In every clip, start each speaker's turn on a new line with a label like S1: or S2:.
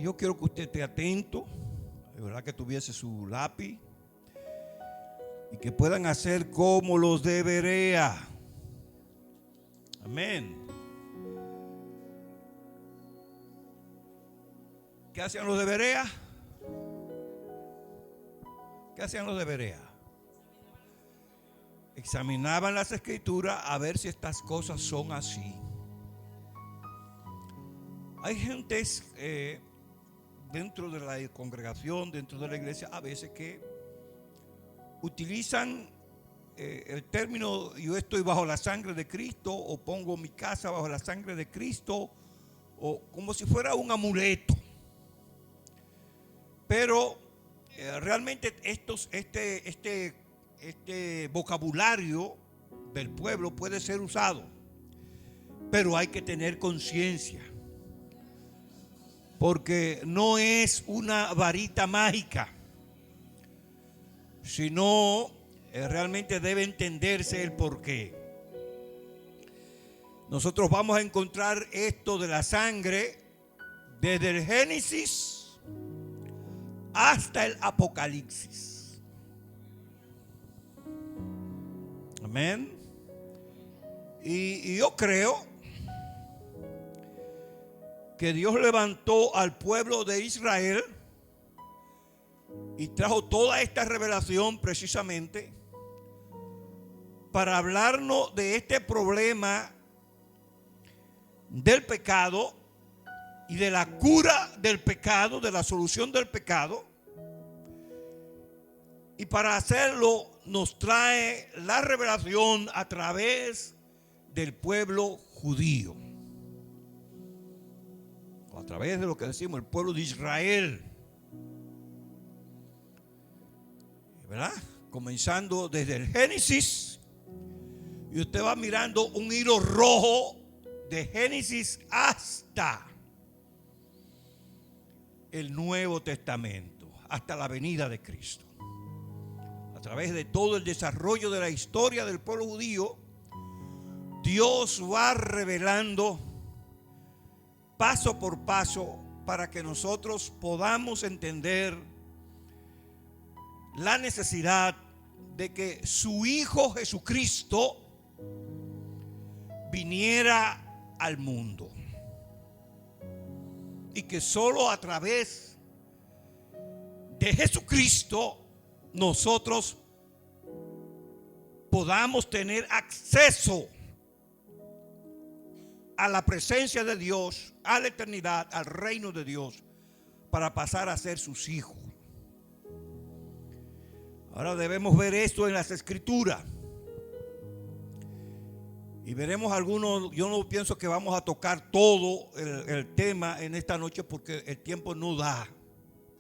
S1: yo quiero que usted esté atento, de verdad que tuviese su lápiz y que puedan hacer como los de Berea. Amén. ¿Qué hacían los de Berea? ¿Qué hacían los de Berea? Examinaban las escrituras a ver si estas cosas son así. Hay gentes dentro de la congregación, dentro de la iglesia, a veces que utilizan el término yo estoy bajo la sangre de Cristo, o pongo mi casa bajo la sangre de Cristo, o como si fuera un amuleto. Pero realmente este vocabulario del pueblo puede ser usado, pero hay que tener conciencia, porque no es una varita mágica, sino realmente debe entenderse el porqué. Nosotros vamos a encontrar esto de la sangre desde el Génesis hasta el Apocalipsis. Amén. Y yo creo que Dios levantó al pueblo de Israel y trajo toda esta revelación precisamente para hablarnos de este problema del pecado y de la cura del pecado, de la solución del pecado. Y para hacerlo nos trae la revelación a través del pueblo judío, o a través de lo que decimos el pueblo de Israel, ¿verdad? Comenzando desde el Génesis, y usted va mirando un hilo rojo de Génesis hasta el Nuevo Testamento, hasta la venida de Cristo. A través de todo el desarrollo de la historia del pueblo judío, Dios va revelando paso por paso para que nosotros podamos entender la necesidad de que su Hijo Jesucristo viniera al mundo, y que solo a través de Jesucristo nosotros podamos tener acceso a la presencia de Dios, a la eternidad, al reino de Dios, para pasar a ser sus hijos. Ahora debemos ver esto en las Escrituras. Y veremos algunos. Yo no pienso que vamos a tocar todo el tema en esta noche, porque el tiempo no da.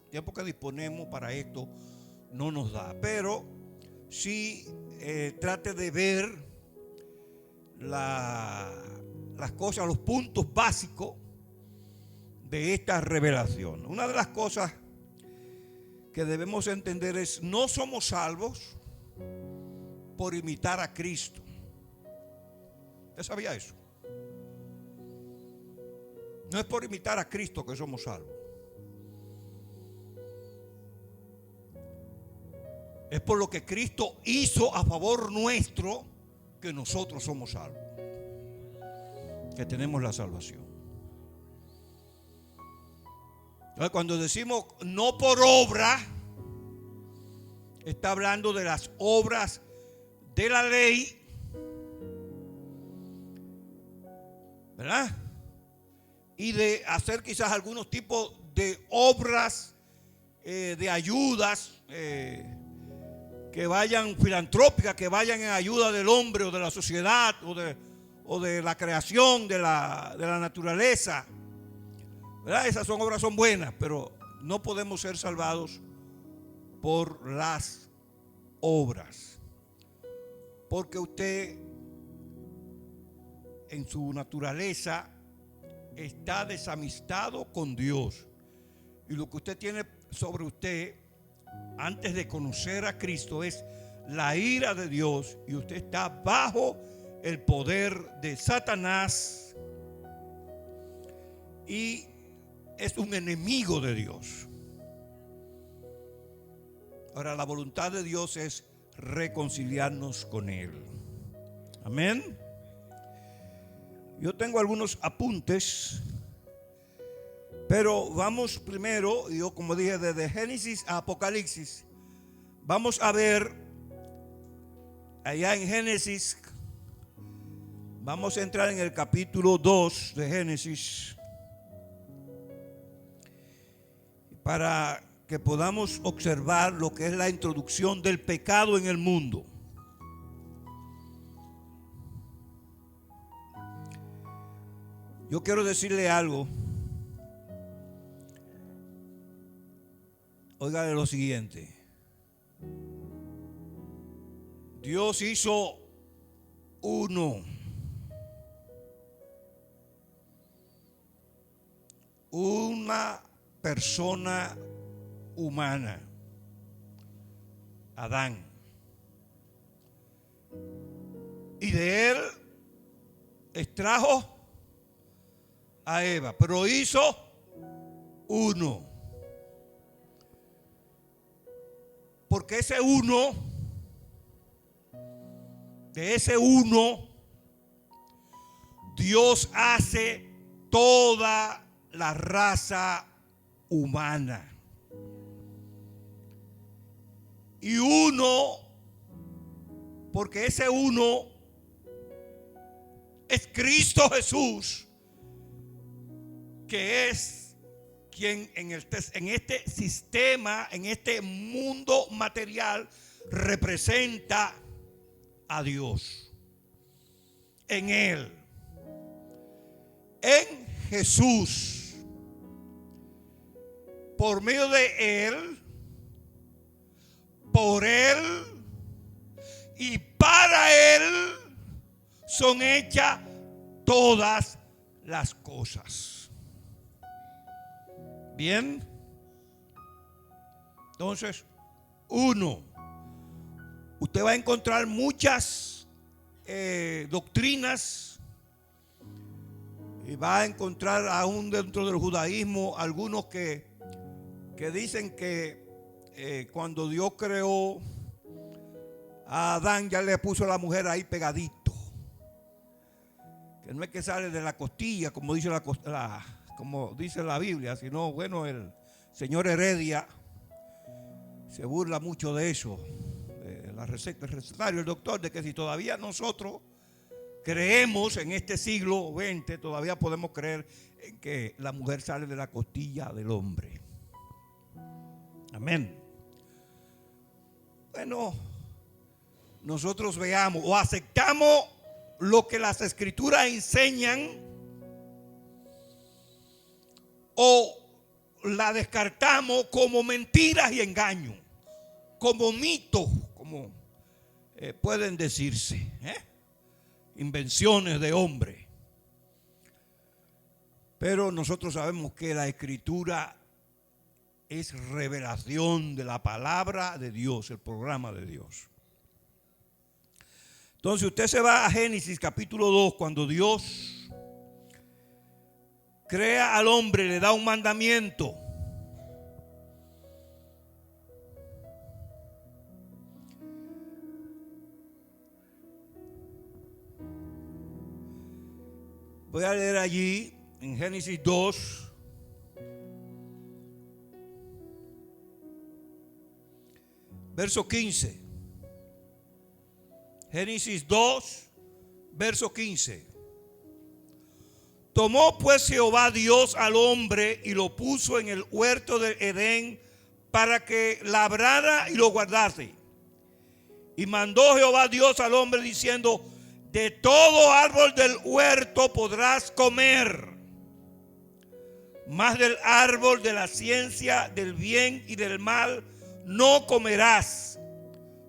S1: El tiempo que disponemos para esto no nos da. Pero sí trate de ver las cosas, los puntos básicos de esta revelación. Una de las cosas que debemos entender es: no somos salvos por imitar a Cristo. ¿Usted sabía eso? No es por imitar a Cristo que somos salvos. Es por lo que Cristo hizo a favor nuestro que nosotros somos salvos, que tenemos la salvación. Cuando decimos no por obra, está hablando de las obras de la ley, ¿verdad? Y de hacer quizás algunos tipos de obras de ayudas que vayan filantrópicas, que vayan en ayuda del hombre o de la sociedad o de la creación de la naturaleza, ¿verdad? Esas obras son buenas, pero no podemos ser salvados por las obras, porque usted en su naturaleza está desamistado con Dios, y lo que usted tiene sobre usted antes de conocer a Cristo es la ira de Dios, y usted está bajo el poder de Satanás. Y es un enemigo de Dios. Ahora, la voluntad de Dios es reconciliarnos con Él. Amén. Yo tengo algunos apuntes, pero vamos primero, yo como dije, desde Génesis a Apocalipsis. Vamos a ver allá en Génesis. Vamos a entrar en el capítulo 2 de Génesis para que podamos observar lo que es la introducción del pecado en el mundo. Yo quiero decirle algo. Óigale lo siguiente. Dios hizo uno. Una persona humana, Adán, y de él extrajo a Eva, pero hizo uno, porque ese uno, de ese uno, Dios hace toda la raza humana. Y uno, porque ese uno es Cristo Jesús, que es quien en este sistema, en este mundo material, representa a Dios. En Él, en Jesús, por medio de Él, por Él y para Él son hechas todas las cosas. Bien. Entonces, uno, usted va a encontrar muchas doctrinas y va a encontrar aún dentro del judaísmo algunos que dicen que cuando Dios creó a Adán ya le puso a la mujer ahí pegadito, que no es que sale de la costilla como dice como dice la Biblia, sino bueno, el señor Heredia se burla mucho de eso, el recetario, el doctor, de que si todavía nosotros creemos en este siglo XX, todavía podemos creer en que la mujer sale de la costilla del hombre. Amén. Bueno, nosotros veamos o aceptamos lo que las escrituras enseñan o la descartamos como mentiras y engaños, como mitos, como pueden decirse, invenciones de hombre. Pero nosotros sabemos que la escritura es revelación de la palabra de Dios, el programa de Dios. Entonces usted se va a Génesis capítulo 2, cuando Dios crea al hombre, le da un mandamiento. Voy a leer allí en Génesis 2. Verso 15. Génesis 2, verso 15. Tomó pues Jehová Dios al hombre y lo puso en el huerto de Edén para que labrara y lo guardase. Y mandó Jehová Dios al hombre diciendo: de todo árbol del huerto podrás comer, mas del árbol de la ciencia del bien y del mal no comerás,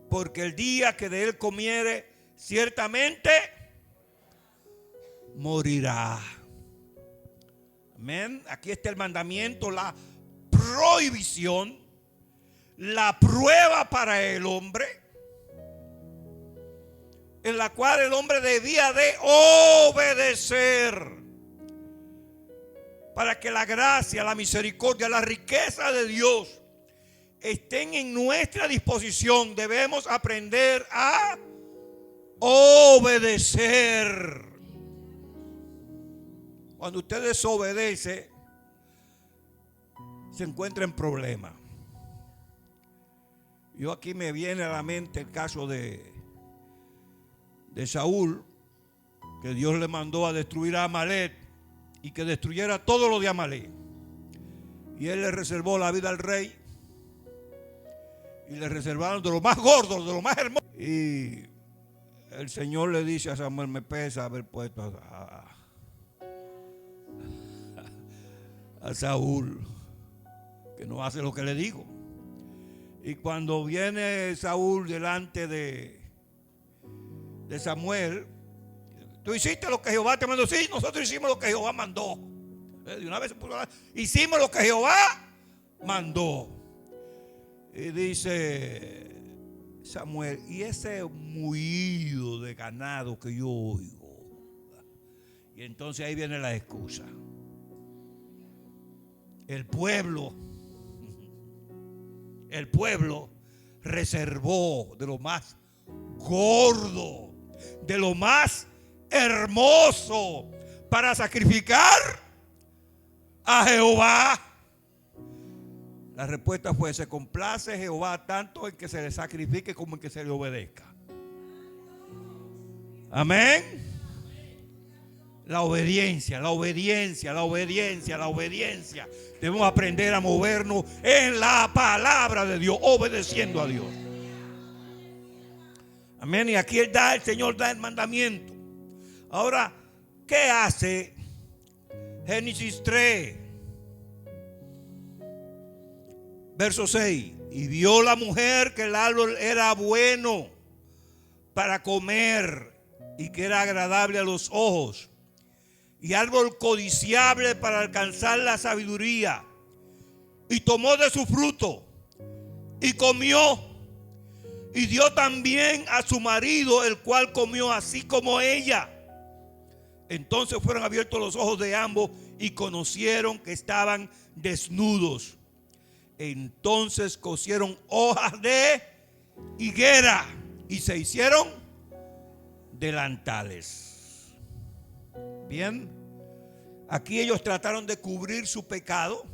S1: porque el día que de él comiere, ciertamente morirá. Amén. Aquí está el mandamiento, la prohibición, la prueba para el hombre, en la cual el hombre debía de obedecer. para que la gracia, la misericordia, la riqueza de Dios estén en nuestra disposición, debemos aprender a obedecer. Cuando usted desobedece, se encuentra en problemas. Yo aquí me viene a la mente el caso de Saúl, que Dios le mandó a destruir a Amalek y que destruyera todo lo de Amalek. Y él le reservó la vida al rey y le reservaron de lo más gordo, de lo más hermoso. Y el Señor le dice a Samuel: me pesa haber puesto a Saúl, que no hace lo que le digo. Y cuando viene Saúl delante de Samuel: tú hiciste lo que Jehová te mandó. Sí, nosotros hicimos lo que Jehová mandó. De una vez se puso a hablar. Hicimos lo que Jehová mandó. Y dice Samuel: y ese mugido de ganado que yo oigo. Y entonces ahí viene la excusa. El pueblo reservó de lo más gordo, de lo más hermoso, para sacrificar a Jehová. La respuesta fue: se complace Jehová tanto en que se le sacrifique como en que se le obedezca. Amén. La obediencia, la obediencia, la obediencia, la obediencia. Debemos aprender a movernos en la palabra de Dios, obedeciendo a Dios. Amén. Y aquí el Señor da el mandamiento. Ahora, ¿qué hace Génesis 3? Verso 6. Y vio la mujer que el árbol era bueno para comer y que era agradable a los ojos, y árbol codiciable para alcanzar la sabiduría, y tomó de su fruto y comió, y dio también a su marido, el cual comió así como ella. Entonces fueron abiertos los ojos de ambos y conocieron que estaban desnudos. Entonces cosieron hojas de higuera y se hicieron delantales. Bien, aquí ellos trataron de cubrir su pecado.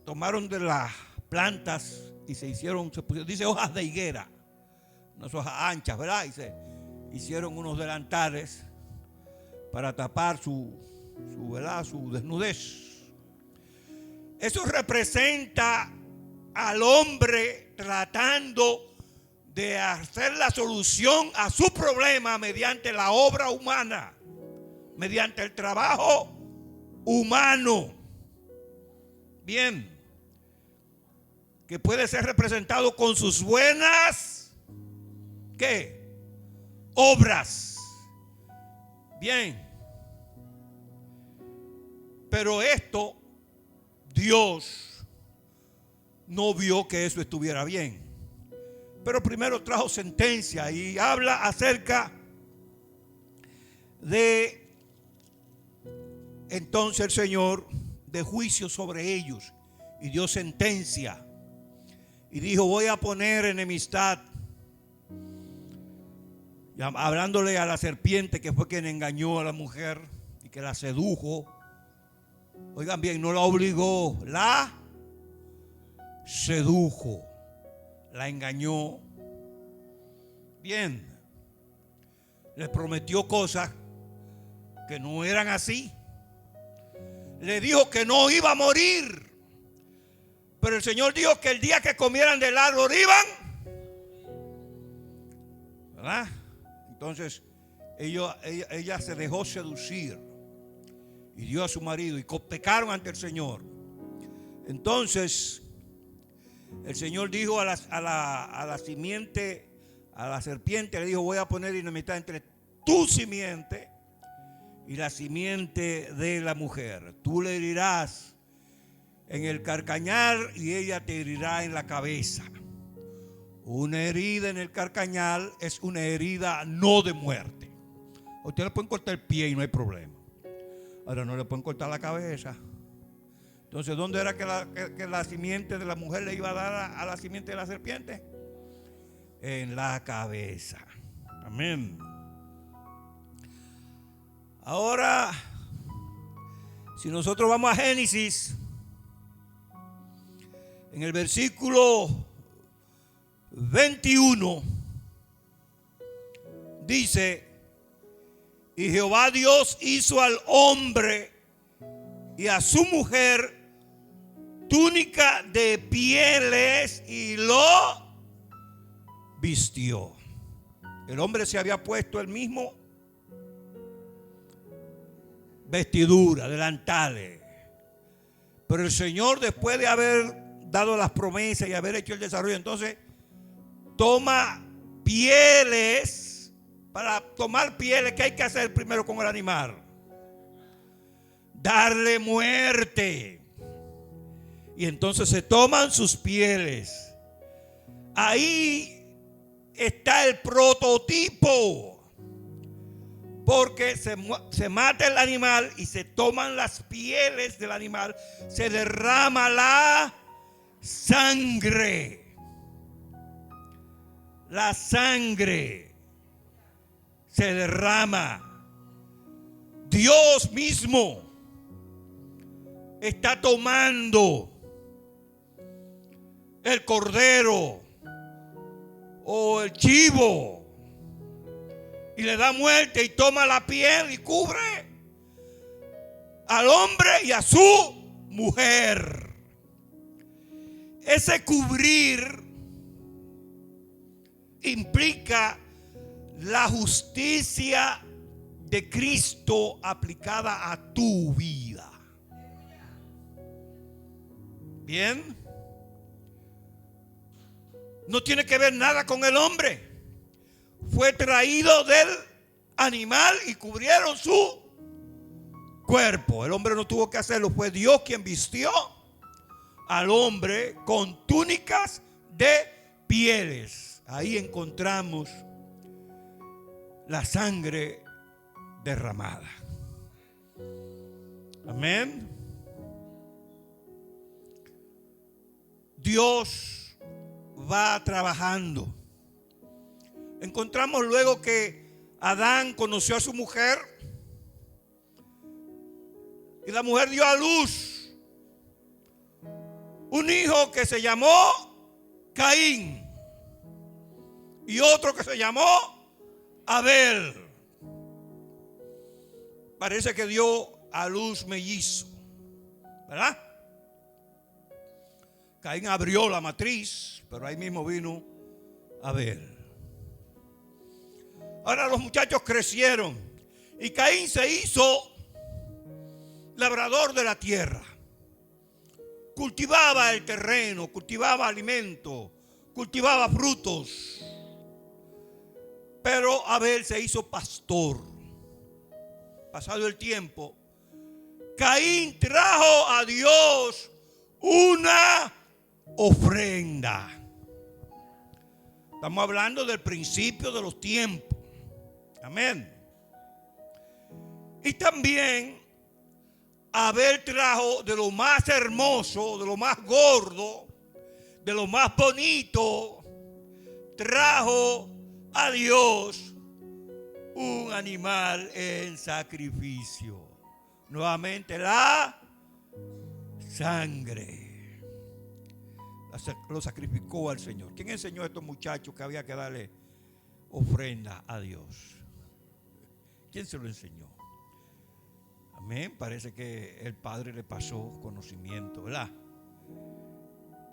S1: Tomaron de las plantas y se pusieron, dice hojas de higuera, unas hojas anchas, ¿verdad? Y se hicieron unos delantales para tapar su desnudez. Eso representa al hombre tratando de hacer la solución a su problema mediante la obra humana, mediante el trabajo humano. Bien, que puede ser representado con sus buenas, ¿qué? Obras. Bien, pero esto Dios no vio que eso estuviera bien. Pero primero trajo sentencia y habla acerca de entonces el Señor de juicio sobre ellos, y dio sentencia y dijo: voy a poner enemistad, hablándole a la serpiente, que fue quien engañó a la mujer y que la sedujo. Oigan bien, no la obligó, la sedujo, la engañó. Bien, le prometió cosas que no eran así. Le dijo que no iba a morir, pero el Señor dijo que el día que comieran del árbol iban, ¿verdad? Entonces ella se dejó seducir y dio a su marido y pecaron ante el Señor. Entonces el Señor dijo a la simiente, a la serpiente, le dijo: voy a poner enemistad entre tu simiente y la simiente de la mujer. Tú le herirás en el carcañal y ella te herirá en la cabeza. Una herida en el carcañal es una herida no de muerte. Usted le pueden cortar el pie y no hay problema. Ahora no le pueden cortar la cabeza. Entonces, ¿dónde era que la simiente de la mujer le iba a dar a la simiente de la serpiente? En la cabeza. Amén. Ahora, si nosotros vamos a Génesis, en el versículo 21, dice: y Jehová Dios hizo al hombre y a su mujer túnica de pieles y lo vistió. El hombre se había puesto el mismo vestidura, delantales. Pero el Señor, después de haber dado las promesas y haber hecho el desarrollo, entonces toma pieles. Para tomar pieles, ¿qué hay que hacer primero con el animal? Darle muerte. Y entonces se toman sus pieles. Ahí está el prototipo. Porque se mata el animal y se toman las pieles del animal. Se derrama la sangre. La sangre se derrama. Dios mismo está tomando el cordero o el chivo y le da muerte y toma la piel y cubre al hombre y a su mujer. Ese cubrir implica la justicia de Cristo aplicada a tu vida. Bien. No tiene que ver nada con el hombre. Fue traído del animal y cubrieron su cuerpo. El hombre no tuvo que hacerlo. Fue Dios quien vistió al hombre con túnicas de pieles. Ahí encontramos la sangre derramada. Amén. Dios va trabajando. Encontramos luego que Adán conoció a su mujer y la mujer dio a luz un hijo que se llamó Caín y otro que se llamó Abel. Parece que dio a luz mellizo, ¿verdad? Caín abrió la matriz, pero ahí mismo vino Abel. Ahora los muchachos crecieron y Caín se hizo labrador de la tierra. Cultivaba el terreno, cultivaba alimento, cultivaba frutos. Pero Abel se hizo pastor. Pasado el tiempo, Caín trajo a Dios una ofrenda. Estamos hablando del principio de los tiempos. Amén. Y también Abel trajo de lo más hermoso, de lo más gordo, de lo más bonito, trajo a Dios un animal en sacrificio. Nuevamente la sangre. Lo sacrificó al Señor. ¿Quién enseñó a estos muchachos que había que darle ofrenda a Dios? ¿Quién se lo enseñó? Amén. Parece que el Padre le pasó conocimiento, ¿verdad?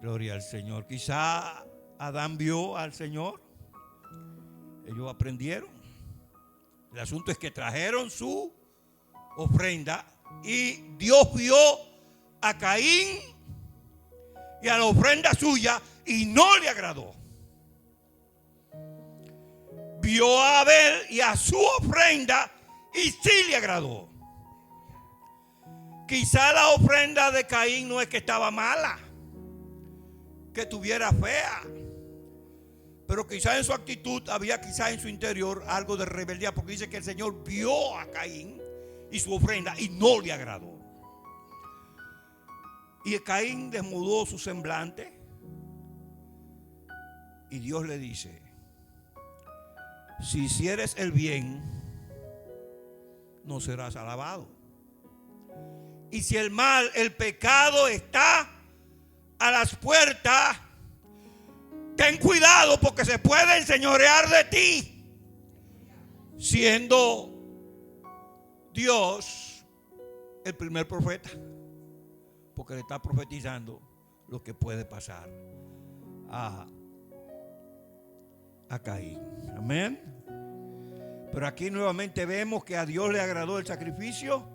S1: Gloria al Señor. Quizá Adán vio al Señor. Ellos aprendieron. El asunto es que trajeron su ofrenda y Dios vio a Caín y a la ofrenda suya y no le agradó. Vio a Abel y a su ofrenda y sí le agradó. Quizá la ofrenda de Caín no es que estaba mala, que estuviera fea, Pero quizás en su actitud había quizás en su interior algo de rebeldía, porque dice que el Señor vio a Caín y su ofrenda y no le agradó. Y Caín desnudó su semblante y Dios le dice: si hicieres el bien, no serás alabado. Y si el mal, el pecado está a las puertas, ten cuidado, porque se puede enseñorear de ti, siendo Dios el primer profeta, porque le está profetizando lo que puede pasar a Caín. Amén. Pero aquí nuevamente vemos que a Dios le agradó el sacrificio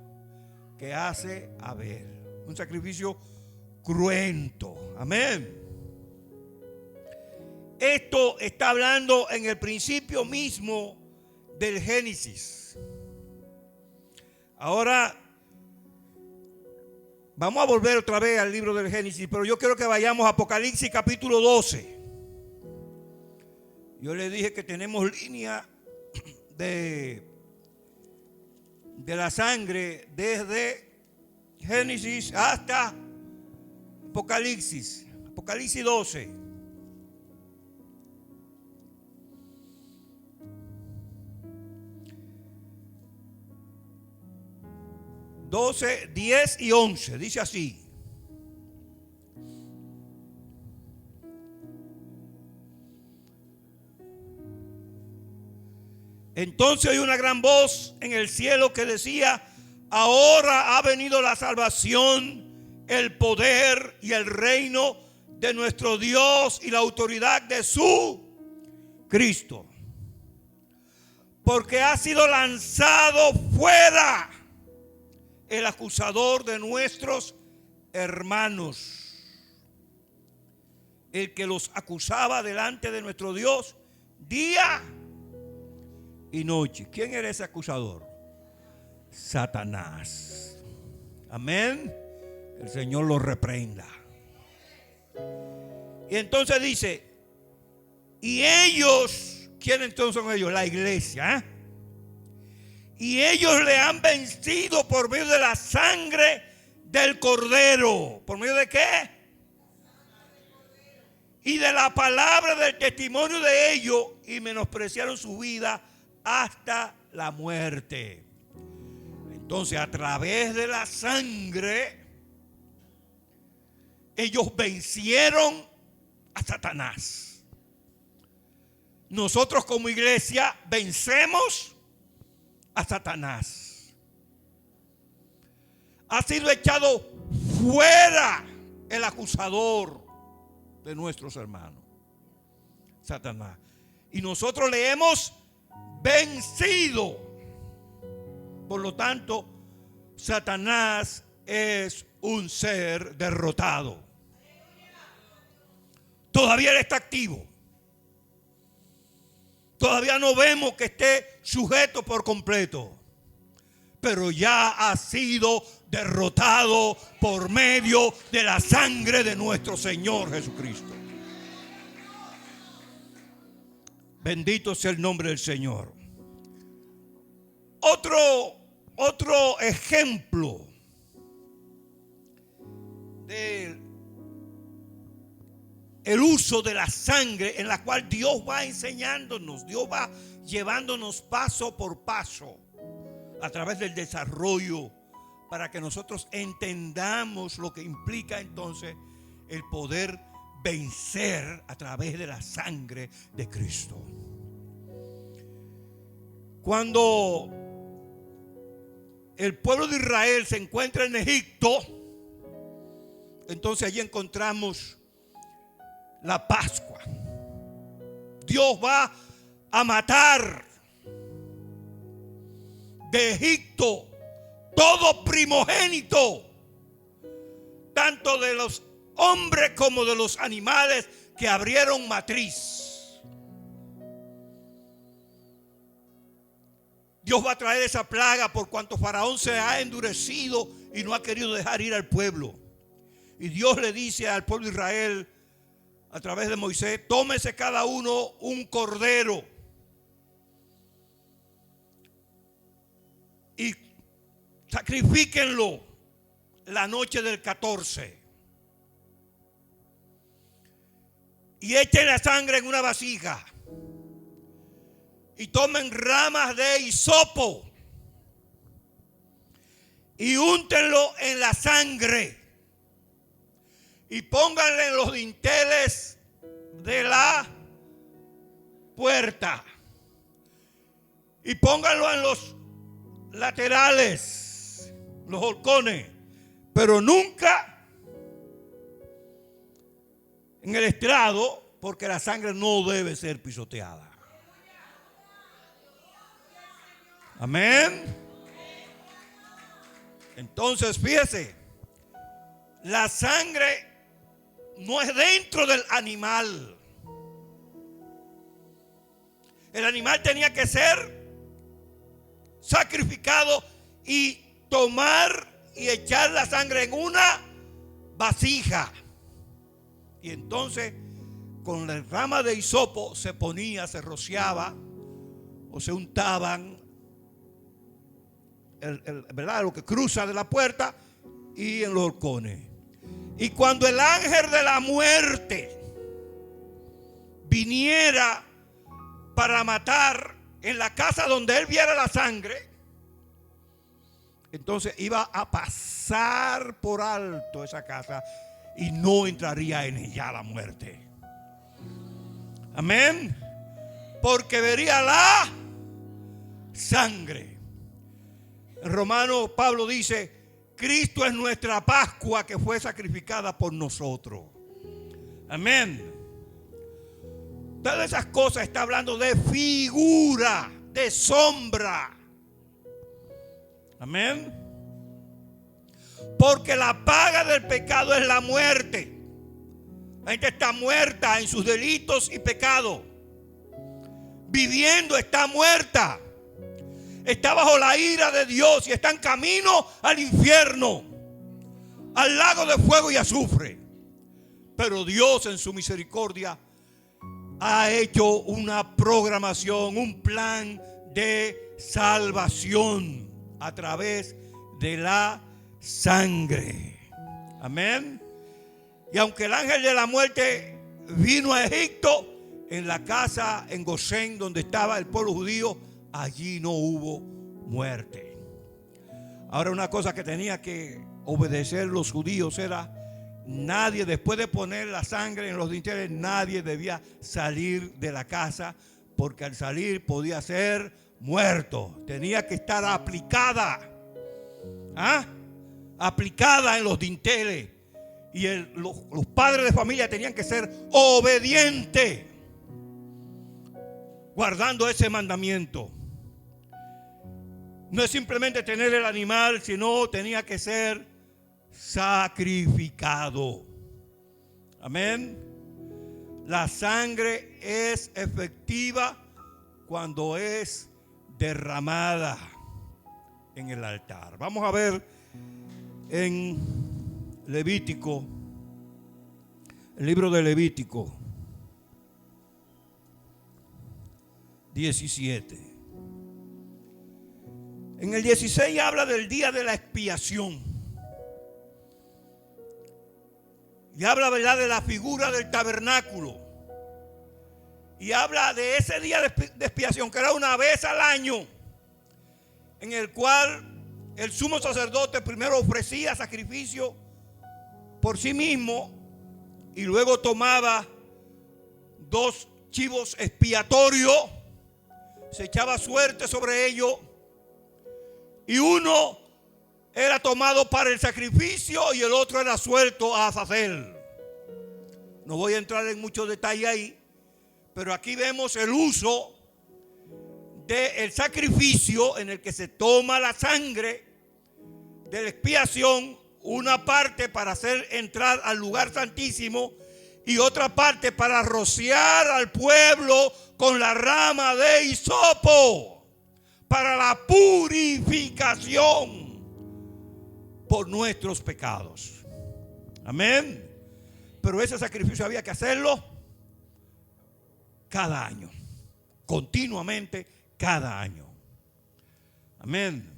S1: que hace Abel, un sacrificio cruento. Amén. Esto está hablando en el principio mismo del Génesis. Ahora vamos a volver otra vez al libro del Génesis, pero yo quiero que vayamos a Apocalipsis capítulo 12. Yo le dije que tenemos línea de la sangre desde Génesis hasta Apocalipsis. Apocalipsis 12. 12, 10 y 11. Dice así: entonces oí una gran voz en el cielo que decía: ahora ha venido la salvación, el poder y el reino de nuestro Dios y la autoridad de su Cristo, porque ha sido lanzado fuera el acusador de nuestros hermanos, el que los acusaba delante de nuestro Dios día y noche. ¿Quién era ese acusador? Satanás. Amén. El Señor lo reprenda. Y entonces dice: y ellos, ¿quiénes entonces son ellos? La iglesia, y ellos le han vencido por medio de la sangre del Cordero. ¿Por medio de qué? Y de la palabra del testimonio de ellos, y menospreciaron su vida hasta la muerte. Entonces, a través de la sangre, ellos vencieron a Satanás. Nosotros como iglesia vencemos a Satanás. Ha sido echado fuera el acusador de nuestros hermanos, Satanás. Y nosotros le hemos vencido. Por lo tanto, Satanás es un ser derrotado. Todavía él está activo. Todavía no vemos que esté sujeto por completo, pero ya ha sido derrotado por medio de la sangre de nuestro Señor Jesucristo. Bendito sea el nombre del Señor. Otro ejemplo del uso de la sangre, en la cual Dios va enseñándonos, Dios va llevándonos paso por paso a través del desarrollo, para que nosotros entendamos lo que implica entonces el poder vencer a través de la sangre de Cristo. Cuando el pueblo de Israel se encuentra en Egipto, entonces allí encontramos la Pascua. Dios va a matar de Egipto todo primogénito, tanto de los hombres como de los animales que abrieron matriz. Dios va a traer esa plaga por cuanto Faraón se ha endurecido y no ha querido dejar ir al pueblo. Y Dios le dice al pueblo de Israel: a través de Moisés: tómese cada uno un cordero y sacrifíquenlo la noche del 14. Y echen la sangre en una vasija. Y tomen ramas de hisopo. Y úntenlo en la sangre. Y pónganle en los dinteles de la puerta. Y pónganlo en los laterales, los horcones. Pero nunca en el estrado, porque la sangre no debe ser pisoteada. Amén. Entonces, fíjese, la sangre no es dentro del animal. El animal tenía que ser sacrificado y tomar y echar la sangre en una vasija. Y entonces con la rama de hisopo se ponía, se rociaba o se untaban ¿verdad? Lo que cruza de la puerta y en los horcones. Y cuando el ángel de la muerte viniera para matar en la casa donde él viera la sangre, entonces iba a pasar por alto esa casa y no entraría en ella la muerte. Amén. Porque vería la sangre. En Romanos Pablo dice: Cristo es nuestra Pascua que fue sacrificada por nosotros. Amén. Todas esas cosas está hablando de figura, de sombra. Amén. Porque la paga del pecado es la muerte. La gente está muerta en sus delitos y pecados. Viviendo está muerta. Está bajo la ira de Dios y está en camino al infierno, al lago de fuego y azufre. Pero Dios en su misericordia ha hecho una programación, un plan de salvación a través de la sangre. Amén. Y aunque el ángel de la muerte vino a Egipto, en la casa en Gosén donde estaba el pueblo judío, allí no hubo muerte. Ahora, una cosa que tenía que obedecer los judíos era: nadie, después de poner la sangre en los dinteles, nadie debía salir de la casa, porque al salir podía ser muerto. Tenía que estar aplicada. Aplicada en los dinteles. Y los padres de familia tenían que ser obedientes, guardando ese mandamiento. No es simplemente tener el animal, sino tenía que ser sacrificado. Amén. La sangre es efectiva cuando es derramada en el altar. Vamos a ver en Levítico, el libro de Levítico 17. En el 16 habla del día de la expiación. Y habla, ¿verdad?, de la figura del tabernáculo. Y habla de ese día de expiación, que era una vez al año, en el cual el sumo sacerdote primero ofrecía sacrificio por sí mismo y luego tomaba 2 chivos expiatorios, se echaba suerte sobre ellos, y uno era tomado para el sacrificio y el otro era suelto a Azazel. No voy a entrar en muchos detalles ahí, pero aquí vemos el uso del sacrificio, en el que se toma la sangre de la expiación, una parte para hacer entrar al lugar santísimo y otra parte para rociar al pueblo con la rama de hisopo para la purificación por nuestros pecados. Amén. pero ese sacrificio había que hacerlo cada año, continuamente cada año. Amén.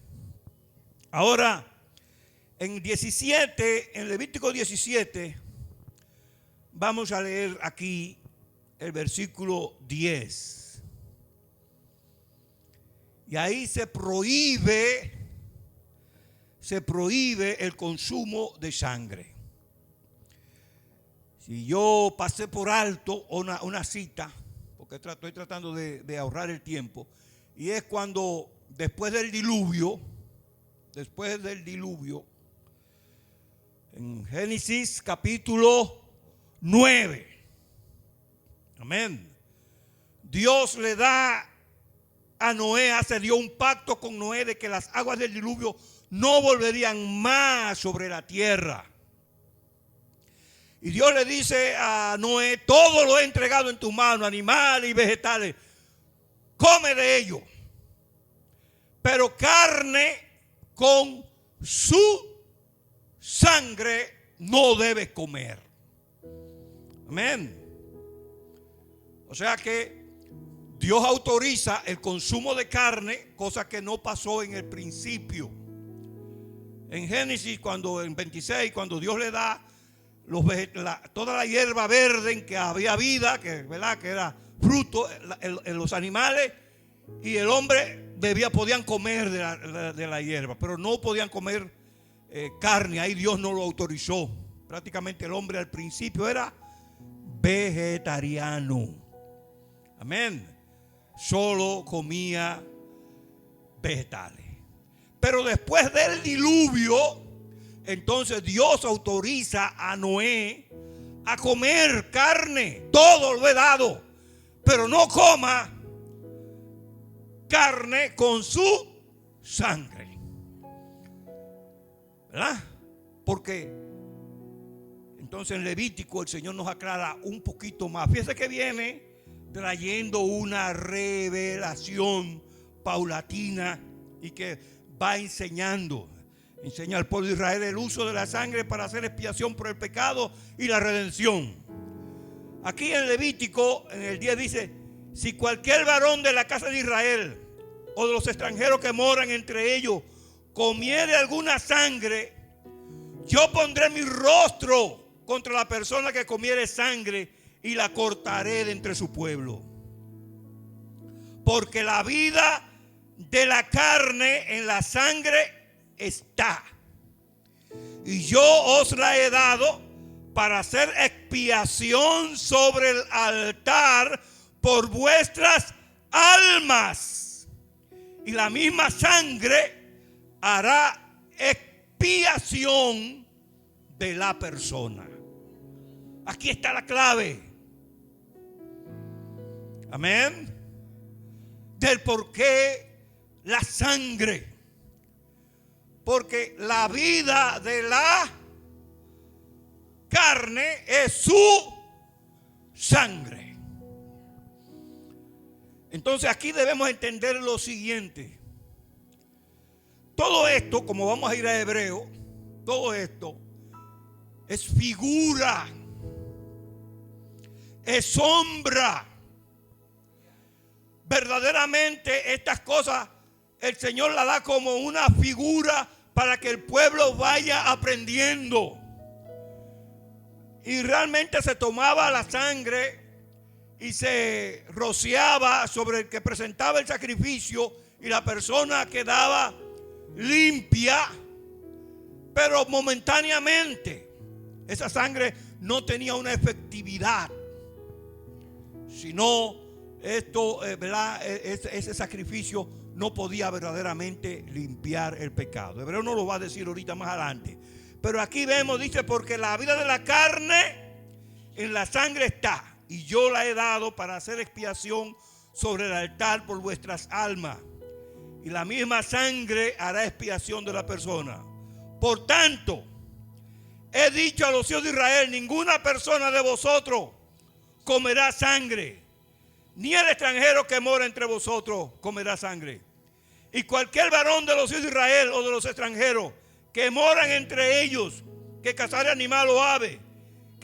S1: Ahora, en Levítico 17, vamos a leer aquí el versículo 10. Y ahí se prohíbe el consumo de sangre. Si yo pasé por alto una cita, porque estoy tratando de ahorrar el tiempo, y es cuando después del diluvio, en Génesis capítulo 9, amén, Dios le da a Noé, se dio un pacto con Noé de que las aguas del diluvio no volverían más sobre la tierra. Y Dios le dice a Noé: todo lo he entregado en tus manos, animales y vegetales, come de ello, pero carne con su sangre no debes comer. Amén. O sea que Dios autoriza el consumo de carne, cosa que no pasó en el principio. En Génesis, en 26, cuando Dios le da toda la hierba verde en que había vida, que era fruto en los animales, y el hombre podían comer de la hierba, pero no podían comer carne. Ahí Dios no lo autorizó. Prácticamente el hombre al principio era vegetariano. Amén. Solo comía vegetales. Pero después del diluvio, entonces Dios autoriza a Noé a comer carne. Todo lo he dado, pero no coma carne con su sangre. ¿Verdad? Porque entonces en Levítico el Señor nos aclara un poquito más. Fíjese que viene trayendo una revelación paulatina y que va enseña al pueblo de Israel el uso de la sangre para hacer expiación por el pecado y la redención. Aquí en Levítico, en el 10 dice: si cualquier varón de la casa de Israel o de los extranjeros que moran entre ellos comiere alguna sangre, yo pondré mi rostro contra la persona que comiere sangre y la cortaré de entre su pueblo. Porque la vida de la carne en la sangre está, y yo os la he dado para hacer expiación sobre el altar por vuestras almas, y la misma sangre hará expiación de la persona. Aquí está la clave. Amén. Del por qué la sangre. Porque la vida de la carne es su sangre. Entonces aquí debemos entender lo siguiente. Todo esto, como vamos a ir a Hebreo, todo esto es figura, es sombra. Verdaderamente estas cosas el Señor las da como una figura para que el pueblo vaya aprendiendo. Y realmente se tomaba la sangre y se rociaba sobre el que presentaba el sacrificio, y la persona quedaba limpia, pero momentáneamente. Esa sangre no tenía una efectividad, sino ese sacrificio no podía verdaderamente limpiar el pecado. Hebreo no lo va a decir ahorita más adelante, pero aquí vemos, dice: porque la vida de la carne en la sangre está, y yo la he dado para hacer expiación sobre el altar por vuestras almas, y la misma sangre hará expiación de la persona. Por tanto, he dicho a los hijos de Israel: ninguna persona de vosotros comerá sangre, ni el extranjero que mora entre vosotros comerá sangre. Y cualquier varón de los hijos de Israel o de los extranjeros que moran entre ellos, que cazare animal o ave,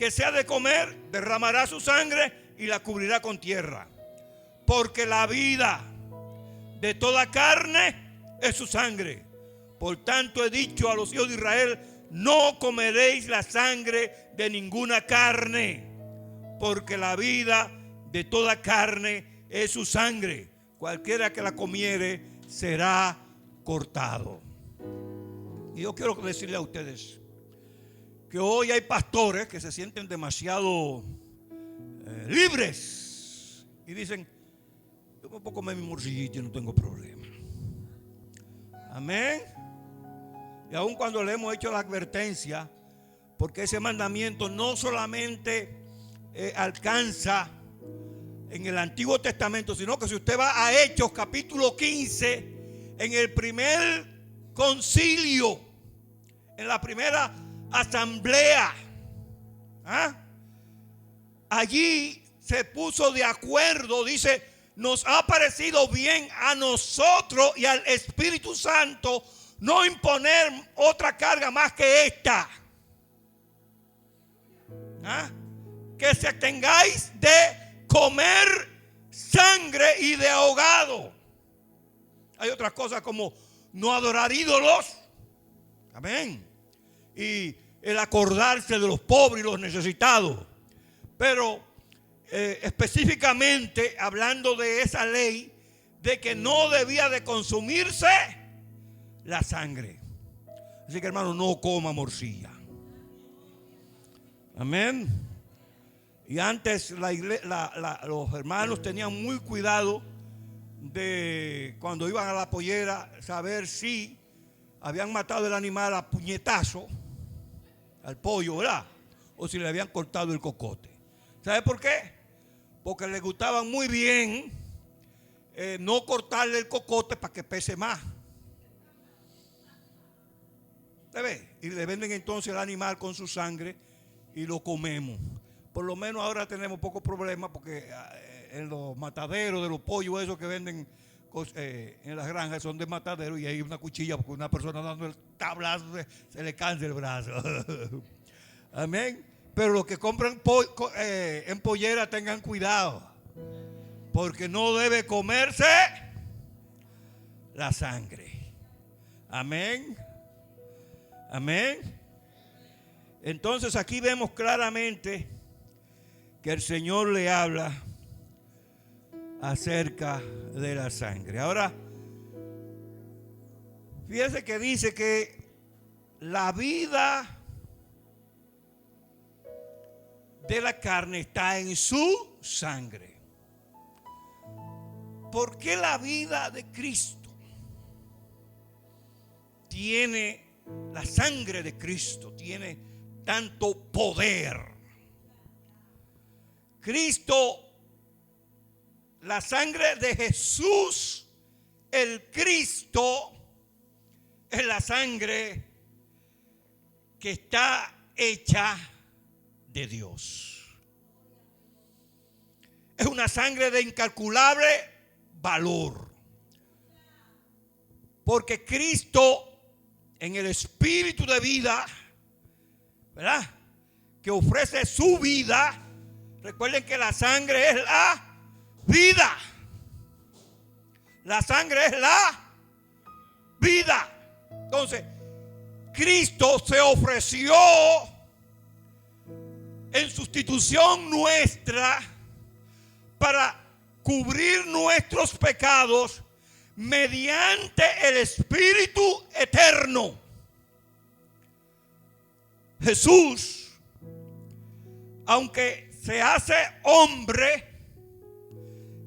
S1: que sea de comer, derramará su sangre y la cubrirá con tierra. Porque la vida de toda carne es su sangre. Por tanto he dicho a los hijos de Israel: no comeréis la sangre de ninguna carne, porque la vida de toda carne es su sangre. Cualquiera que la comiere será cortado. Y yo quiero decirle a ustedes que hoy hay pastores que se sienten demasiado libres y dicen: yo me puedo comer mi morcillito y no tengo problema. Amén. Y aun cuando le hemos hecho la advertencia, porque ese mandamiento no solamente alcanza en el Antiguo Testamento, sino que si usted va a Hechos capítulo 15, en el primer concilio, en la primera asamblea, allí se puso de acuerdo, dice: nos ha parecido bien a nosotros y al Espíritu Santo no imponer otra carga más que esta. Que se tengáis de comer sangre y de ahogado. Hay otras cosas como no adorar ídolos. Amén. Y el acordarse de los pobres y los necesitados. Pero específicamente hablando de esa ley, de que no debía de consumirse la sangre. Así que, hermano, no coma morcilla. Amén. Y antes los hermanos tenían muy cuidado de cuando iban a la pollera saber si habían matado el animal a puñetazo al pollo, ¿verdad? O si le habían cortado el cocote. ¿Sabe por qué? Porque les gustaba muy bien no cortarle el cocote para que pese más. ¿Se ve? Y le venden entonces el animal con su sangre y lo comemos. Por lo menos ahora tenemos pocos problemas, porque en los mataderos de los pollos, esos que venden en las granjas, son de matadero, y hay una cuchilla porque una persona dando el tablazo se le cansa el brazo. Amén. Pero los que compran en pollera, tengan cuidado, porque no debe comerse la sangre. Amén. Amén. Entonces aquí vemos claramente que el Señor le habla acerca de la sangre. Ahora, fíjese que dice que la vida de la carne está en su sangre. ¿Por qué la vida de Cristo tiene, la sangre de Cristo tiene tanto poder? Cristo, la sangre de Jesús, el Cristo, es la sangre que está hecha de Dios. Es una sangre de incalculable valor, porque Cristo, en el espíritu de vida, ¿verdad?, que ofrece su vida. Recuerden que la sangre es la vida. La sangre es la vida. Entonces, Cristo se ofreció en sustitución nuestra para cubrir nuestros pecados mediante el Espíritu eterno. Jesús, aunque se hace hombre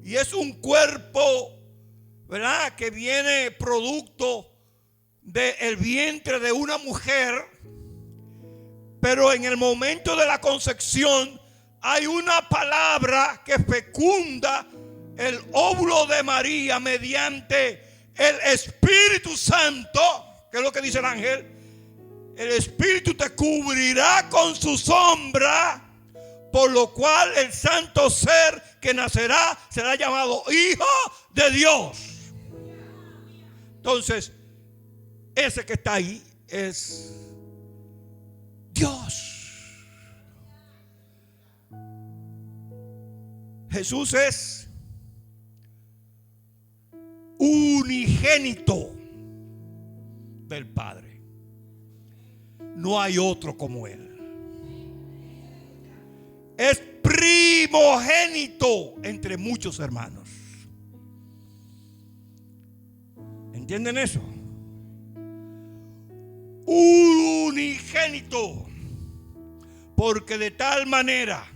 S1: y es un cuerpo, ¿verdad?, que viene producto del vientre de una mujer, pero en el momento de la concepción hay una palabra que fecunda el óvulo de María mediante el Espíritu Santo. ¿Qué es lo que dice el ángel? El Espíritu te cubrirá con su sombra, por lo cual el santo ser que nacerá será llamado Hijo de Dios. Entonces, ese que está ahí es Dios. Jesús es unigénito del Padre. No hay otro como Él. Es primogénito entre muchos hermanos. ¿Entienden eso? Unigénito. Porque de tal manera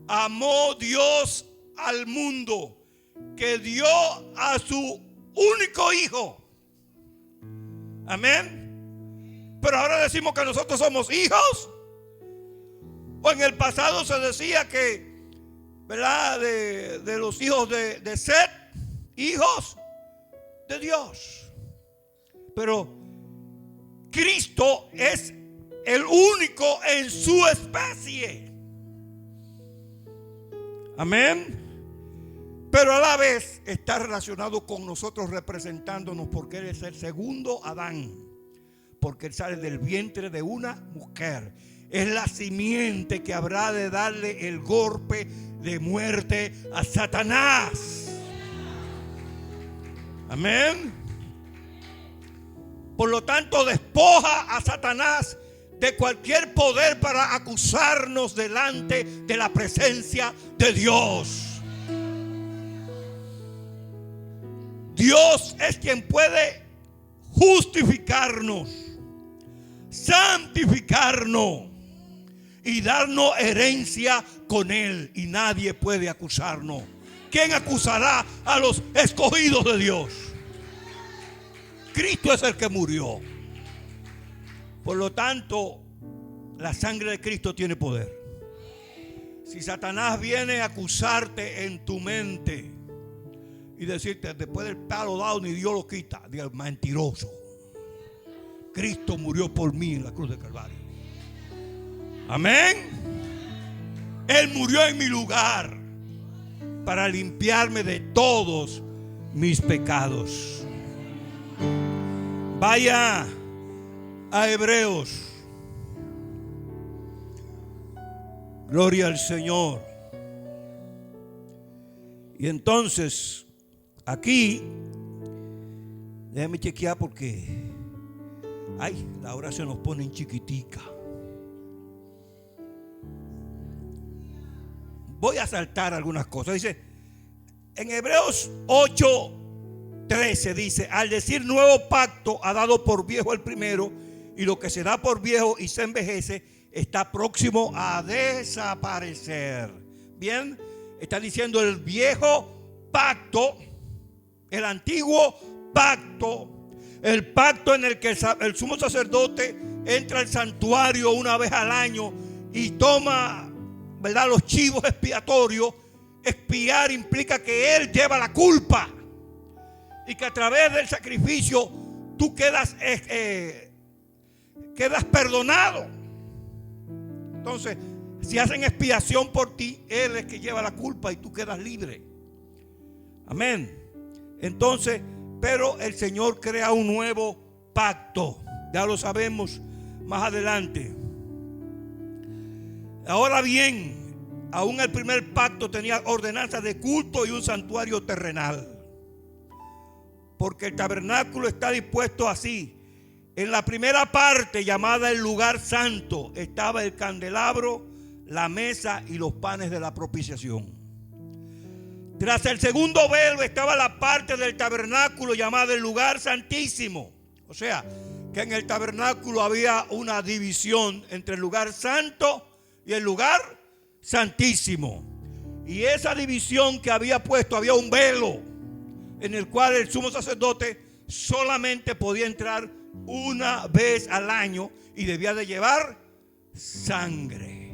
S1: amó Dios al mundo que dio a su único hijo. Amén. Pero ahora decimos que nosotros somos hijos. O en el pasado se decía que, ¿verdad? De los hijos de Set, hijos de Dios. Pero Cristo es el único en su especie. Amén. Pero a la vez está relacionado con nosotros, representándonos, porque Él es el segundo Adán. Porque Él sale del vientre de una mujer. Es la simiente que habrá de darle el golpe de muerte a Satanás. Amén. Por lo tanto, despoja a Satanás de cualquier poder para acusarnos delante de la presencia de Dios. Dios es quien puede justificarnos, santificarnos y darnos herencia con Él. Y nadie puede acusarnos. ¿Quién acusará a los escogidos de Dios? Cristo es el que murió. Por lo tanto, la sangre de Cristo tiene poder. Si Satanás viene a acusarte en tu mente y decirte, después del palo dado ni Dios lo quita, diga, mentiroso. Cristo murió por mí en la cruz de Calvario. Amén. Él murió en mi lugar para limpiarme de todos mis pecados. Vaya a Hebreos. Gloria al Señor. Y entonces, aquí, déjame chequear porque, ay, la hora se nos pone en chiquitica. Voy a saltar algunas cosas. Dice, en Hebreos 8:13 dice, al decir nuevo pacto ha dado por viejo el primero, y lo que se da por viejo y se envejece está próximo a desaparecer. Bien, está diciendo el viejo pacto, el antiguo pacto, el pacto en el que el sumo sacerdote entra al santuario una vez al año y toma, ¿verdad?, los chivos expiatorios. Expiar implica que Él lleva la culpa y que a través del sacrificio tú quedas perdonado. Entonces, si hacen expiación por ti, Él es que lleva la culpa y tú quedas libre. Amén. Entonces, pero el Señor crea un nuevo pacto. Ya lo sabemos más adelante. Ahora bien, aún el primer pacto tenía ordenanzas de culto y un santuario terrenal. Porque el tabernáculo está dispuesto así. En la primera parte, llamada el lugar santo, estaba el candelabro, la mesa y los panes de la propiciación. Tras el segundo velo estaba la parte del tabernáculo llamada el lugar santísimo. O sea, que en el tabernáculo había una división entre el lugar santo y el lugar santísimo. Y esa división que había puesto, había un velo en el cual el sumo sacerdote solamente podía entrar una vez al año y debía de llevar sangre.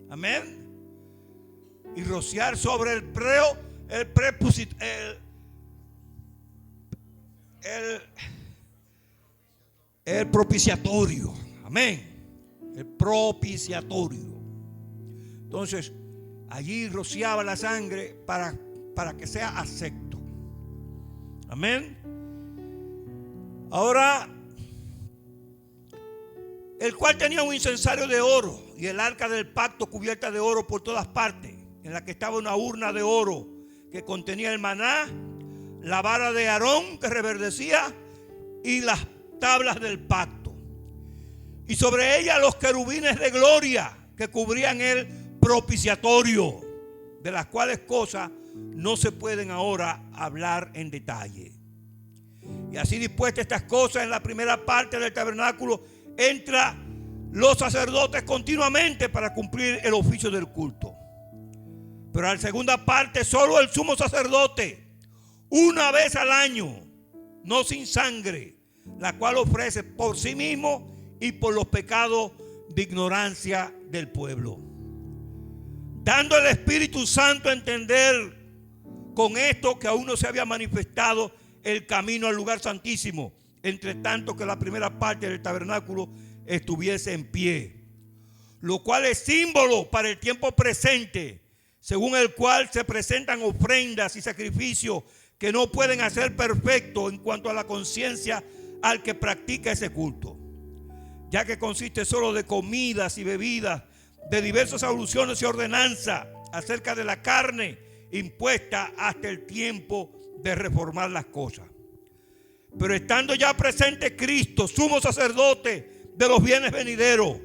S1: Amén. Y rociar sobre el propiciatorio. Amén. El propiciatorio. Entonces, allí rociaba la sangre para que sea acepto. Amén. Ahora, el cual tenía un incensario de oro y el arca del pacto cubierta de oro por todas partes. en la que estaba una urna de oro que contenía el maná, la vara de Aarón que reverdecía y las tablas del pacto. Y sobre ella los querubines de gloria que cubrían el propiciatorio, de las cuales cosas no se pueden ahora hablar en detalle. Y así dispuestas estas cosas, en la primera parte del tabernáculo entran los sacerdotes continuamente para cumplir el oficio del culto. Pero en la segunda parte solo el sumo sacerdote, una vez al año, no sin sangre, la cual ofrece por sí mismo y por los pecados de ignorancia del pueblo, dando al Espíritu Santo a entender con esto que aún no se había manifestado el camino al lugar santísimo, entre tanto que la primera parte del tabernáculo estuviese en pie, lo cual es símbolo para el tiempo presente, según el cual se presentan ofrendas y sacrificios que no pueden hacer perfecto en cuanto a la conciencia al que practica ese culto, ya que consiste solo de comidas y bebidas, de diversas alusiones y ordenanzas acerca de la carne impuesta hasta el tiempo de reformar las cosas. Pero estando ya presente Cristo, sumo sacerdote de los bienes venideros,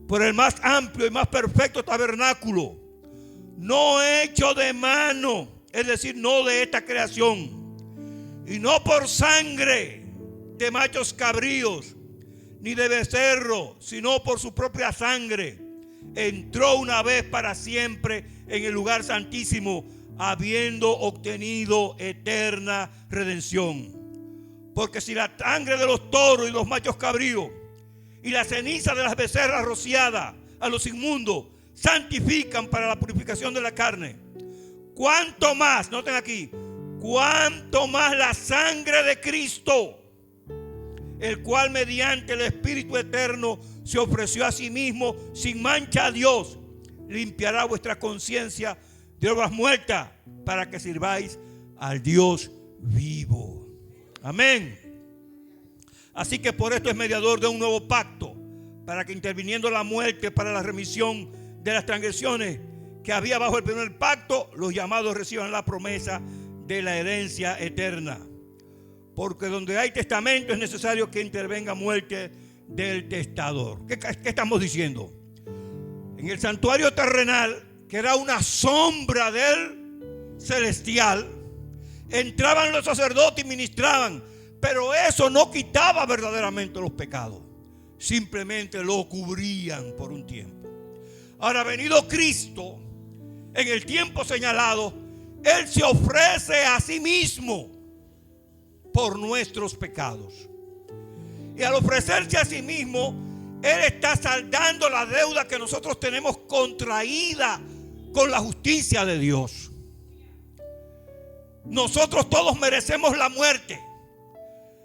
S1: por el más amplio y más perfecto tabernáculo, no hecho de mano, es decir, no de esta creación, y no por sangre de machos cabríos, ni de becerro, sino por su propia sangre, entró una vez para siempre en el lugar santísimo, habiendo obtenido eterna redención. Porque si la sangre de los toros y los machos cabríos y la ceniza de las becerras rociadas a los inmundos santifican para la purificación de la carne, cuánto más, noten aquí, cuánto más la sangre de Cristo, el cual mediante el Espíritu eterno se ofreció a sí mismo sin mancha a Dios, limpiará vuestra conciencia de obras muertas para que sirváis al Dios vivo. Amén. Así que por esto es mediador de un nuevo pacto, para que interviniendo la muerte para la remisión de las transgresiones que había bajo el primer pacto, los llamados reciban la promesa de la herencia eterna. Porque donde hay testamento es necesario que intervenga muerte del testador. ¿Qué estamos diciendo? En el santuario terrenal, que era una sombra del celestial, entraban los sacerdotes y ministraban, pero eso no quitaba verdaderamente los pecados, simplemente lo cubrían por un tiempo. Ahora, venido Cristo, en el tiempo señalado, Él se ofrece a sí mismo por nuestros pecados. Y al ofrecerse a sí mismo, Él está saldando la deuda que nosotros tenemos contraída con la justicia de Dios. Nosotros todos merecemos la muerte.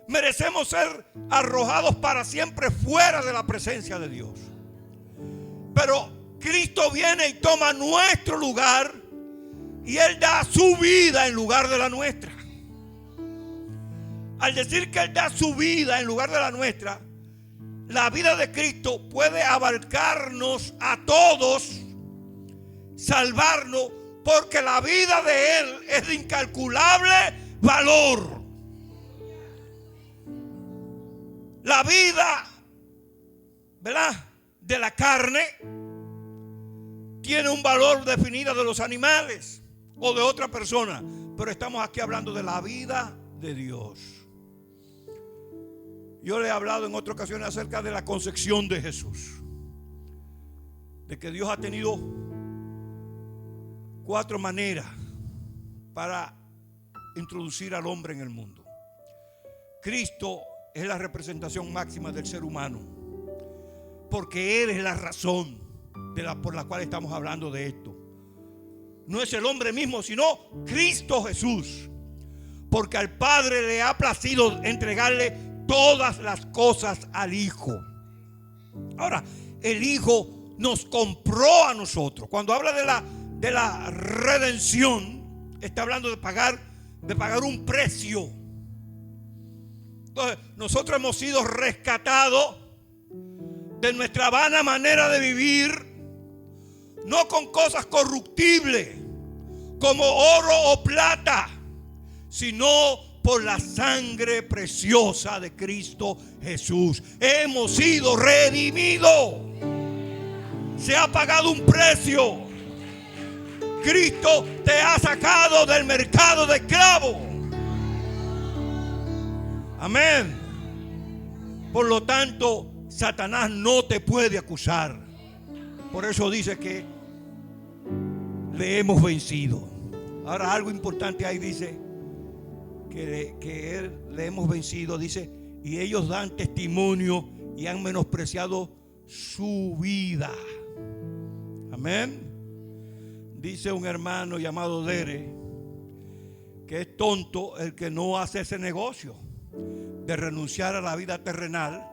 S1: Merecemos ser arrojados para siempre fuera de la presencia de Dios. Pero Cristo viene y toma nuestro lugar y Él da su vida en lugar de la nuestra. Al decir que Él da su vida en lugar de la nuestra, la vida de Cristo puede abarcarnos a todos, salvarnos, porque la vida de Él es de incalculable valor. La vida, ¿verdad?, de la carne tiene un valor definido de los animales o de otra persona, pero estamos aquí hablando de la vida de Dios. Yo le he hablado en otras ocasiones acerca de la concepción de Jesús, de que Dios ha tenido 4 maneras para introducir al hombre en el mundo. Cristo es la representación máxima del ser humano, porque Él es la razón por la cual estamos hablando de esto. No es el hombre mismo, sino Cristo Jesús, porque al Padre le ha placido entregarle todas las cosas al Hijo. Ahora, el Hijo nos compró a nosotros. Cuando habla de la redención, está hablando de pagar un precio. Entonces, nosotros hemos sido rescatados de nuestra vana manera de vivir, no con cosas corruptibles, como oro o plata, sino por la sangre preciosa de Cristo Jesús. Hemos sido redimidos. Se ha pagado un precio. Cristo te ha sacado del mercado de esclavos. Amén. Por lo tanto, Satanás no te puede acusar. Por eso dice que le hemos vencido. Ahora algo importante ahí dice que él le hemos vencido. Dice, y ellos dan testimonio y han menospreciado su vida. Amén. Dice un hermano llamado Dere que es tonto el que no hace ese negocio de renunciar a la vida terrenal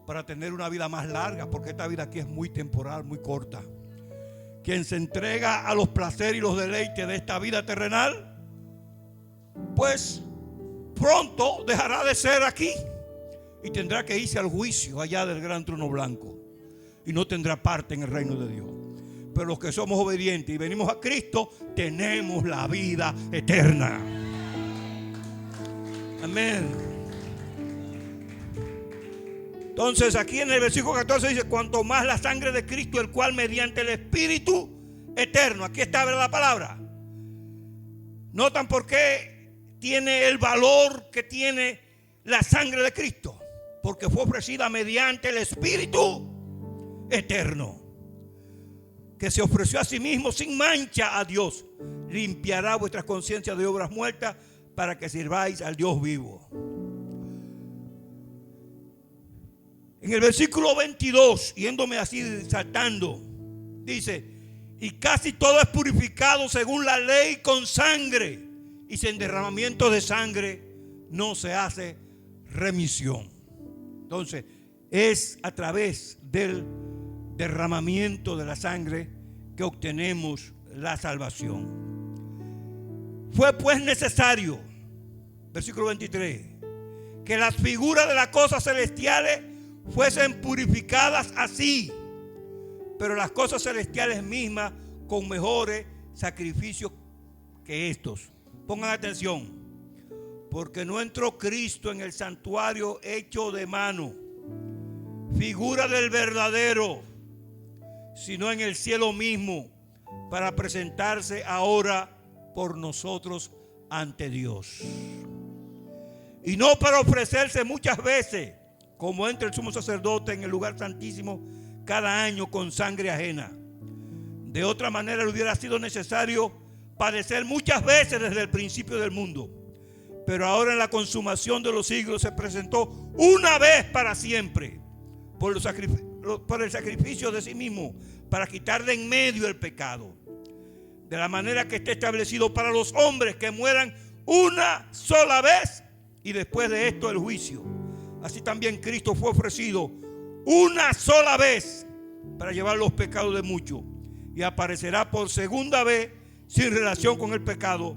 S1: para tener una vida más larga, porque esta vida aquí es muy temporal, muy corta. Quien se entrega a los placeres y los deleites de esta vida terrenal, pues pronto dejará de ser aquí y tendrá que irse al juicio allá del gran trono blanco y no tendrá parte en el reino de Dios. Pero los que somos obedientes y venimos a Cristo, tenemos la vida eterna. Amén. Entonces aquí en el versículo 14 dice, cuanto más la sangre de Cristo, el cual mediante el Espíritu eterno. Aquí está la palabra. ¿Notan por qué tiene el valor que tiene la sangre de Cristo? Porque fue ofrecida mediante el Espíritu eterno, que se ofreció a sí mismo sin mancha a Dios. Limpiará vuestras conciencias de obras muertas para que sirváis al Dios vivo. En el versículo 22, yéndome así saltando, dice, y casi todo es purificado según la ley con sangre, y sin derramamiento de sangre no se hace remisión. Entonces, es a través del derramamiento de la sangre que obtenemos la salvación. Fue pues necesario, versículo 23, que las figuras de las cosas celestiales fuesen purificadas así, pero las cosas celestiales mismas con mejores sacrificios que estos. Pongan atención, porque no entró Cristo en el santuario hecho de mano, figura del verdadero, sino en el cielo mismo, para presentarse ahora por nosotros ante Dios. Y no para ofrecerse muchas veces, como entra el sumo sacerdote en el lugar santísimo cada año con sangre ajena. De otra manera le hubiera sido necesario padecer muchas veces desde el principio del mundo. Pero ahora en la consumación de los siglos se presentó una vez para siempre por el sacrificio de sí mismo, para quitar de en medio el pecado. De la manera que esté establecido para los hombres que mueran una sola vez y después de esto el juicio. Así también Cristo fue ofrecido una sola vez para llevar los pecados de muchos, y aparecerá por segunda vez sin relación con el pecado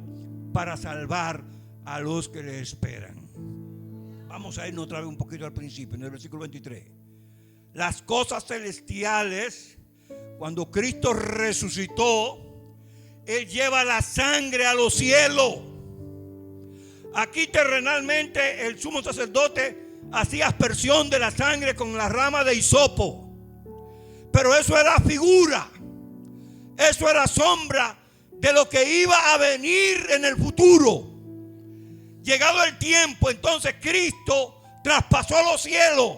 S1: para salvar a los que le esperan. Vamos a irnos otra vez un poquito al principio, en el versículo 23. Las cosas celestiales, cuando Cristo resucitó, Él lleva la sangre a los cielos. Aquí terrenalmente el sumo sacerdote hacía aspersión de la sangre con la rama de hisopo, pero eso era figura, eso era sombra de lo que iba a venir en el futuro. Llegado el tiempo, entonces Cristo traspasó los cielos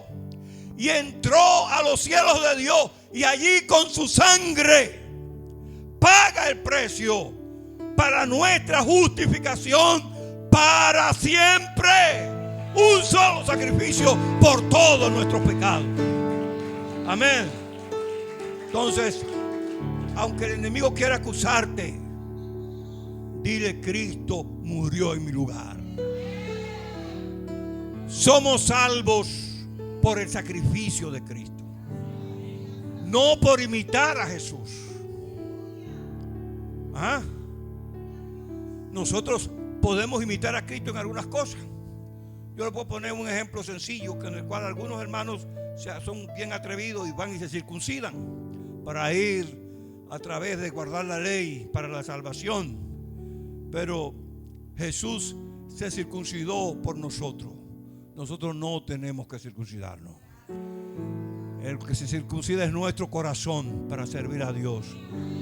S1: y entró a los cielos de Dios, y allí con su sangre paga el precio para nuestra justificación para siempre. Un solo sacrificio por todos nuestros pecados. Amén. Entonces, aunque el enemigo quiera acusarte, dile: Cristo murió en mi lugar. Somos salvos por el sacrificio de Cristo, no por imitar a Jesús. Nosotros podemos imitar a Cristo en algunas cosas. Yo le puedo poner un ejemplo sencillo, en el cual algunos hermanos son bien atrevidos y van y se circuncidan para ir a través de guardar la ley para la salvación. Pero Jesús se circuncidó por nosotros. Nosotros no tenemos que circuncidarnos. El que se circuncida es nuestro corazón para servir a Dios,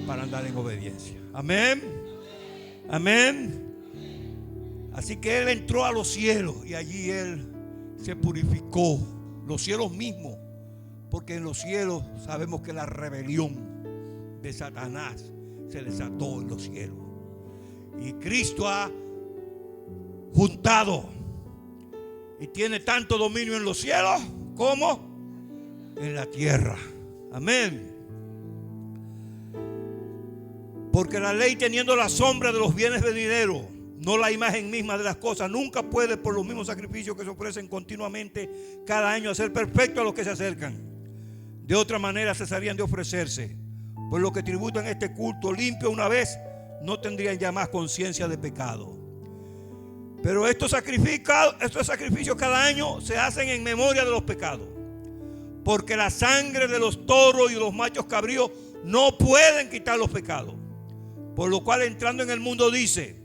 S1: para andar en obediencia. Amén. Amén. Así que Él entró a los cielos y allí Él se purificó. Los cielos mismos. Porque en los cielos sabemos que la rebelión de Satanás se desató en los cielos. Y Cristo ha juntado y tiene tanto dominio en los cielos como en la tierra. Amén. Porque la ley, teniendo la sombra de los bienes venideros, no la imagen misma de las cosas, nunca puede por los mismos sacrificios que se ofrecen continuamente cada año hacer perfecto a los que se acercan. De otra manera cesarían de ofrecerse, pues los que tributan este culto limpio una vez no tendrían ya más conciencia de pecado. Pero estos sacrificios cada año se hacen en memoria de los pecados, porque la sangre de los toros y de los machos cabríos no pueden quitar los pecados. Por lo cual, entrando en el mundo, dice: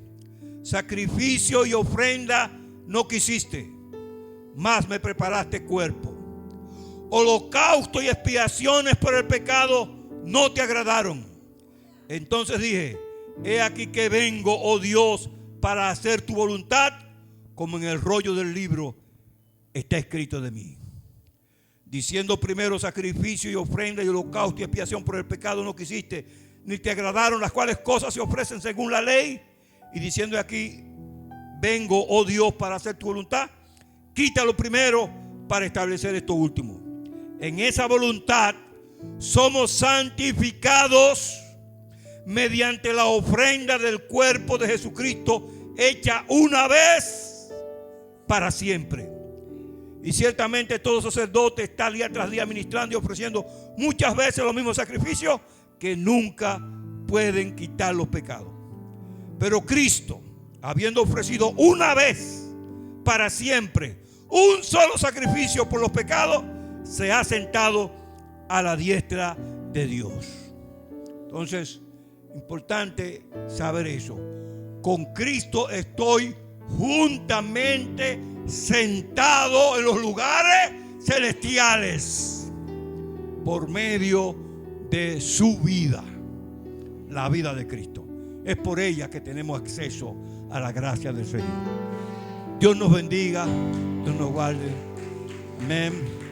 S1: sacrificio y ofrenda no quisiste, mas me preparaste cuerpo. Holocausto y expiaciones por el pecado no te agradaron. Entonces dije: he aquí que vengo, oh Dios, para hacer tu voluntad, como en el rollo del libro está escrito de mí. Diciendo primero: sacrificio y ofrenda y holocausto y expiación por el pecado no quisiste, ni te agradaron, las cuales cosas se ofrecen según la ley. Y diciendo aquí: vengo, oh Dios, para hacer tu voluntad, quítalo primero para establecer esto último. En esa voluntad somos santificados mediante la ofrenda del cuerpo de Jesucristo, hecha una vez para siempre. Y ciertamente todo sacerdote está día tras día ministrando y ofreciendo muchas veces los mismos sacrificios que nunca pueden quitar los pecados. Pero Cristo, habiendo ofrecido una vez para siempre un solo sacrificio por los pecados, se ha sentado a la diestra de Dios. Entonces, importante saber eso. Con Cristo estoy juntamente sentado en los lugares celestiales por medio de su vida, la vida de Cristo. Es por ella que tenemos acceso a la gracia del Señor. Dios nos bendiga, Dios nos guarde. Amén.